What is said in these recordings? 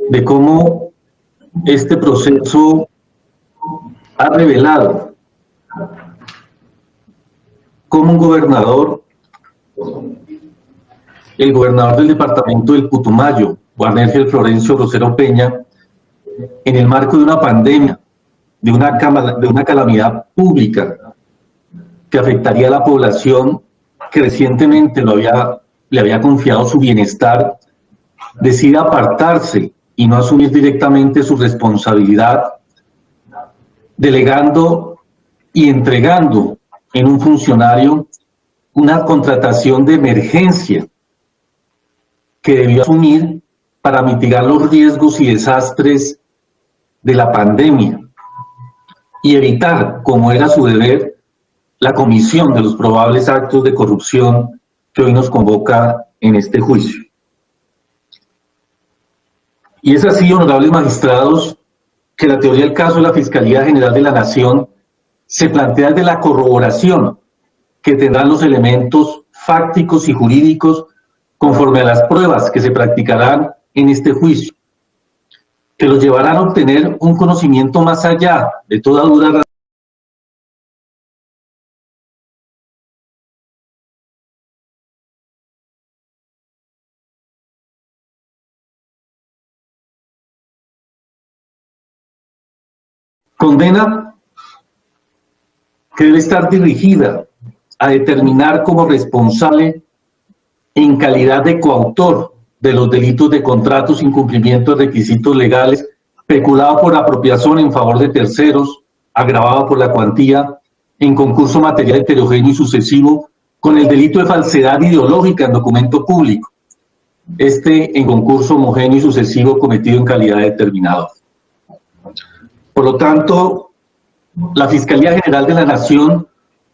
de cómo este proceso ha revelado cómo un gobernador, el gobernador del departamento del Putumayo, Juan Ángel Florencio Rosero Peña, en el marco de una pandemia, de una calamidad pública que afectaría a la población que recientemente le había confiado su bienestar, decide apartarse y no asumir directamente su responsabilidad, delegando y entregando en un funcionario una contratación de emergencia que debió asumir para mitigar los riesgos y desastres de la pandemia y evitar, como era su deber, la comisión de los probables actos de corrupción que hoy nos convoca en este juicio. Y es así, honorables magistrados, que la teoría del caso de la Fiscalía General de la Nación se plantea desde la corroboración que tendrán los elementos fácticos y jurídicos conforme a las pruebas que se practicarán en este juicio, que los llevarán a obtener un conocimiento más allá de toda duda condena que debe estar dirigida a determinar como responsable en calidad de coautor de los delitos de contratos, incumplimiento de requisitos legales, peculado por apropiación en favor de terceros, agravado por la cuantía, en concurso material heterogéneo y sucesivo, con el delito de falsedad ideológica en documento público, en concurso homogéneo y sucesivo cometido en calidad de determinado. Por lo tanto, la Fiscalía General de la Nación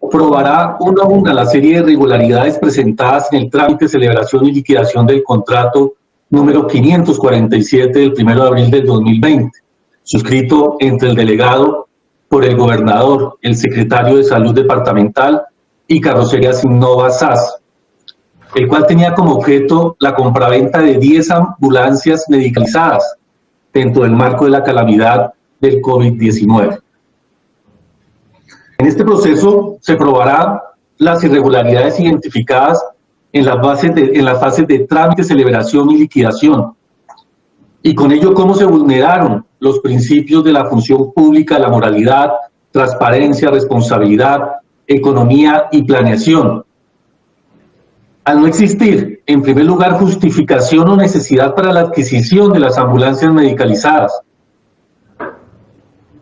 probará una a una la serie de irregularidades presentadas en el trámite de celebración y liquidación del contrato número 547 del 1 de abril del 2020, suscrito entre el delegado por el gobernador, el secretario de Salud Departamental y Carrocerías Innova SAS, el cual tenía como objeto la compraventa de 10 ambulancias medicalizadas dentro del marco de la calamidad del COVID-19. En este proceso se probará las irregularidades identificadas en las fases de trámite, celebración y liquidación, y con ello cómo se vulneraron los principios de la función pública, la moralidad, transparencia, responsabilidad, economía y planeación. Al no existir, en primer lugar, justificación o necesidad para la adquisición de las ambulancias medicalizadas.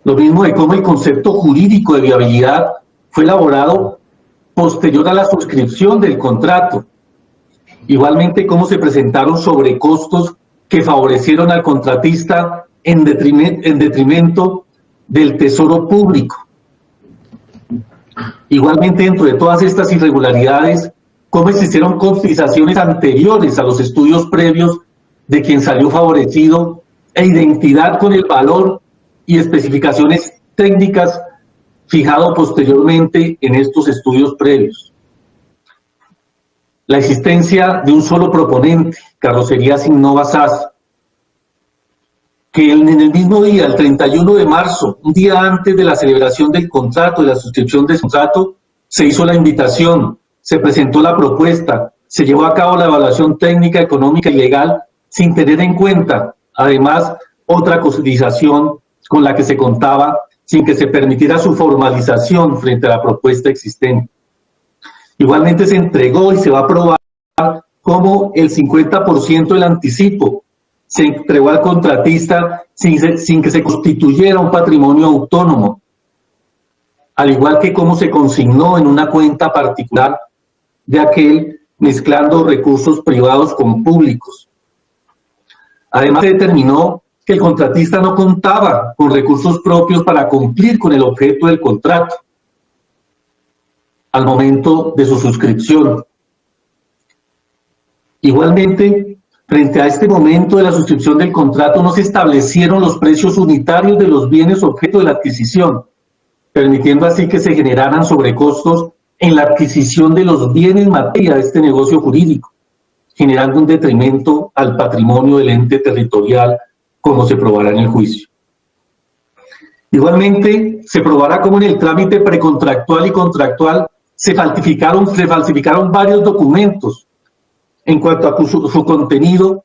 Lo mismo de cómo el concepto jurídico de viabilidad fue elaborado posterior a la suscripción del contrato. Igualmente, cómo se presentaron sobrecostos que favorecieron al contratista en detrimento del tesoro público. Igualmente, dentro de todas estas irregularidades, cómo existieron cotizaciones anteriores a los estudios previos de quien salió favorecido e identidad con el valor y especificaciones técnicas fijado posteriormente en estos estudios previos. La existencia de un solo proponente, Carrocerías Innova SAS, que en el mismo día, el 31 de marzo, un día antes de la celebración del contrato, de la suscripción del contrato, se hizo la invitación, se presentó la propuesta, se llevó a cabo la evaluación técnica, económica y legal, sin tener en cuenta, además, otra cotización con la que se contaba, sin que se permitiera su formalización frente a la propuesta existente. Igualmente se entregó y se va a aprobar como el 50% del anticipo se entregó al contratista sin que se constituyera un patrimonio autónomo, al igual que cómo se consignó en una cuenta particular de aquel, mezclando recursos privados con públicos. Además se determinó que el contratista no contaba con recursos propios para cumplir con el objeto del contrato al momento de su suscripción. Igualmente, frente a este momento de la suscripción del contrato, no se establecieron los precios unitarios de los bienes objeto de la adquisición, permitiendo así que se generaran sobrecostos en la adquisición de los bienes materia de este negocio jurídico, generando un detrimento al patrimonio del ente territorial como se probará en el juicio. Igualmente, se probará cómo en el trámite precontractual y contractual se falsificaron varios documentos en cuanto a su contenido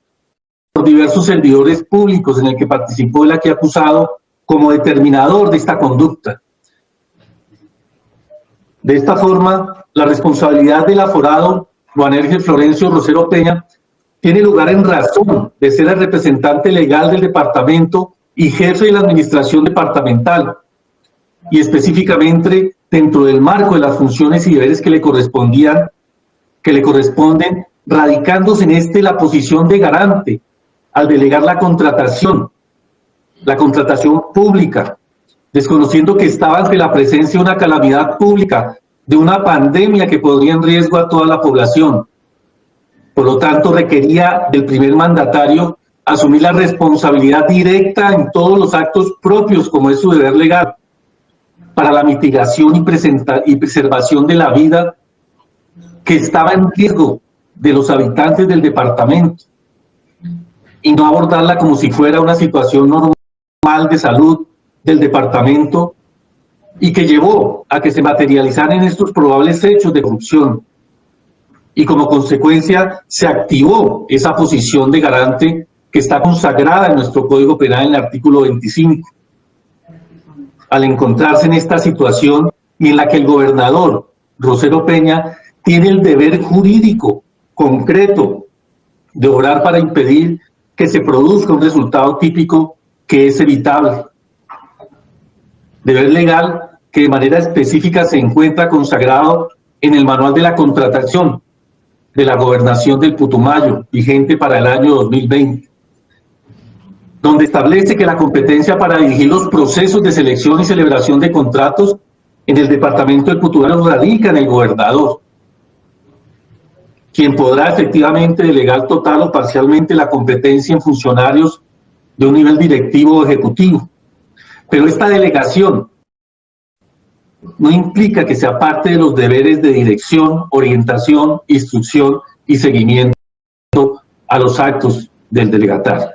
por diversos servidores públicos en el que participó el aquí acusado como determinador de esta conducta. De esta forma, la responsabilidad del aforado Juan Ergel Florencio Rosero Peña tiene lugar en razón de ser el representante legal del departamento y jefe de la administración departamental, y específicamente dentro del marco de las funciones y deberes que le corresponden, radicándose en la posición de garante al delegar la contratación pública, desconociendo que estaba ante la presencia de una calamidad pública, de una pandemia que pondría en riesgo a toda la población. Por lo tanto, requería del primer mandatario asumir la responsabilidad directa en todos los actos propios, como es su deber legal, para la mitigación y preservación de la vida que estaba en riesgo de los habitantes del departamento, y no abordarla como si fuera una situación normal de salud del departamento y que llevó a que se materializaran estos probables hechos de corrupción. Y como consecuencia se activó esa posición de garante que está consagrada en nuestro Código Penal en el artículo 25. Al encontrarse en esta situación y en la que el gobernador Rosero Peña tiene el deber jurídico concreto de obrar para impedir que se produzca un resultado típico que es evitable. Deber legal que de manera específica se encuentra consagrado en el Manual de la Contratación de la Gobernación del Putumayo, vigente para el año 2020, donde establece que la competencia para dirigir los procesos de selección y celebración de contratos en el departamento del Putumayo radica en el gobernador, quien podrá efectivamente delegar total o parcialmente la competencia en funcionarios de un nivel directivo o ejecutivo. Pero esta delegación no implica que sea parte de los deberes de dirección, orientación, instrucción y seguimiento a los actos del delegatario.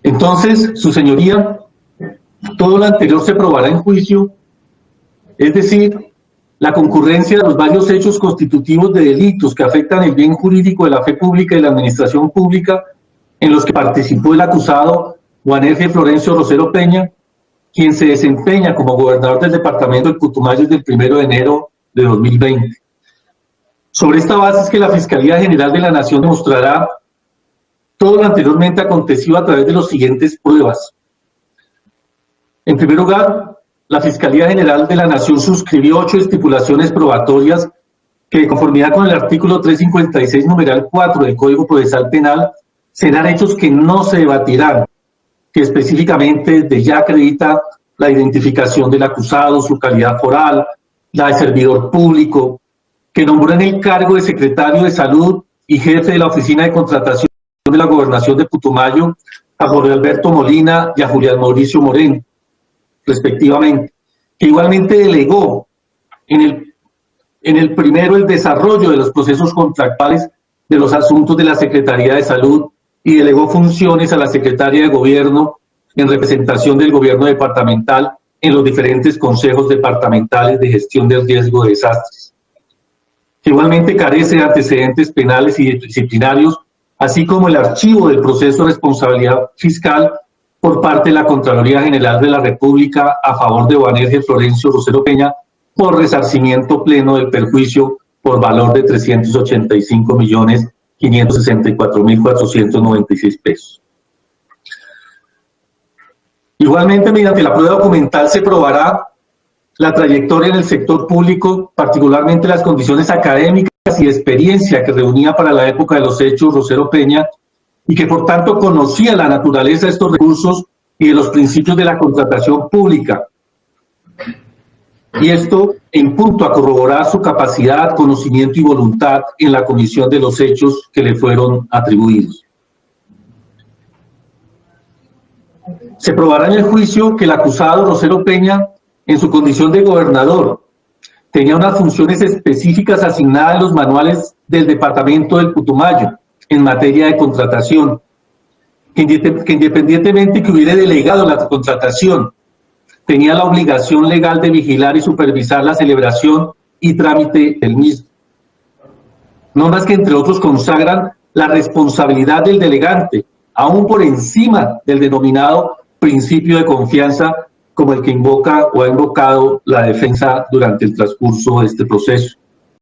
Entonces, su señoría, todo lo anterior se probará en juicio, es decir, la concurrencia de los varios hechos constitutivos de delitos que afectan el bien jurídico de la fe pública y la administración pública en los que participó el acusado Juan Ergel Florencio Rosero Peña, quien se desempeña como gobernador del departamento del Putumayo desde el 1 de enero de 2020. Sobre esta base es que la Fiscalía General de la Nación demostrará todo lo anteriormente acontecido a través de las siguientes pruebas. En primer lugar, la Fiscalía General de la Nación suscribió 8 estipulaciones probatorias que, de conformidad con el artículo 356, numeral 4 del Código Procesal Penal, serán hechos que no se debatirán, que específicamente desde ya acredita la identificación del acusado, su calidad foral, la de servidor público, que nombró en el cargo de secretario de Salud y jefe de la Oficina de Contratación de la Gobernación de Putumayo a Jorge Alberto Molina y a Julián Mauricio Moreno, respectivamente, que igualmente delegó en el primero el desarrollo de los procesos contractuales de los asuntos de la Secretaría de Salud y delegó funciones a la Secretaria de Gobierno en representación del Gobierno departamental en los diferentes consejos departamentales de gestión del riesgo de desastres. Igualmente carece de antecedentes penales y disciplinarios, así como el archivo del proceso de responsabilidad fiscal por parte de la Contraloría General de la República a favor de Juan Ergel Florencio Rosero Peña por resarcimiento pleno del perjuicio por valor de 385.564.496 pesos. Igualmente, mediante la prueba documental se probará la trayectoria en el sector público, particularmente las condiciones académicas y de experiencia que reunía para la época de los hechos Rosero Peña y que por tanto conocía la naturaleza de estos recursos y de los principios de la contratación pública. Y esto en punto a corroborar su capacidad, conocimiento y voluntad en la comisión de los hechos que le fueron atribuidos. Se probará en el juicio que el acusado Rosero Peña, en su condición de gobernador, tenía unas funciones específicas asignadas en los manuales del departamento del Putumayo en materia de contratación, que independientemente que hubiera delegado la contratación, tenía la obligación legal de vigilar y supervisar la celebración y trámite del mismo. Normas que, entre otros, consagran la responsabilidad del delegante, aún por encima del denominado principio de confianza, como el que invoca o ha invocado la defensa durante el transcurso de este proceso.